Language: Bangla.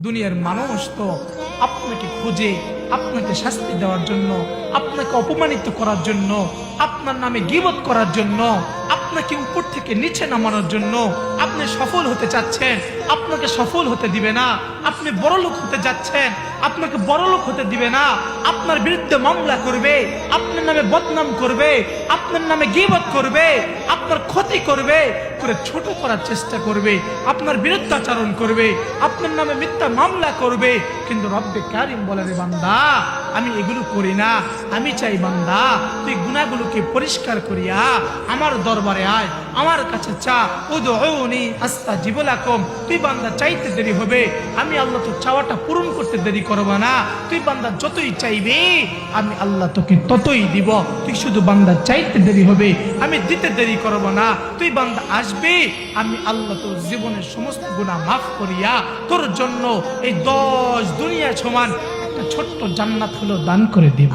দুনিয়ার মানুষ তো আপনাকে খোঁজে আপনাকে শাস্তি দেওয়ার জন্য, আপনাকে অপমানিত করার জন্য, আপনার নামে গীবত করার জন্য, আপনাকে উপর থেকে নিচে নামানোর জন্য। আপনি সফল হতে চাচ্ছেন, আপনাকে সফল হতে দিবে না। আপনি বড়লোক হতে যাচ্ছেন, আপনাকে বড়লোক হতে দিবে না। আপনার বিরুদ্ধে মামলা করবে, আপনার নামে বদনাম করবে, আপনার নামে গীবত করবে, আপনার ক্ষতি করবে, করে ছোট করার চেষ্টা করবে, আপনার বিরুদ্ধাচরণ করবে, আপনার নামে মিথ্যা মামলা করবে। কিন্তু রব্বে কারিম বলে, রে বান্দা, আমি এগুলো করি না। আমি চাই বান্দা তুই গুনাহগুলোকে পরিষ্কার করিয়া আমার দরবারে আয়, আমার কাছে চা। উদউনি আস্তাজিব লাকুম। তুই বান্দা চাইতে দেরি হবে, আমি আল্লাহ তোর চাওয়াটা পূরণ করতে দেরি করব না। তুই বান্দা যতই চাইবি আমি আল্লাহ তোকে ততই দিব। তুই শুধু বান্দা চাইতে দেরি হবে, আমি দিতে দেরি করব না। তুই বান্দা আসবি, আমি আল্লাহ তোর জীবনের সমস্ত গুনাহ মাফ করিয়া তোর জন্য এই 10 দুনিয়া সমান একটা ছোট্ট জান্নাত হলো দান করে দিব।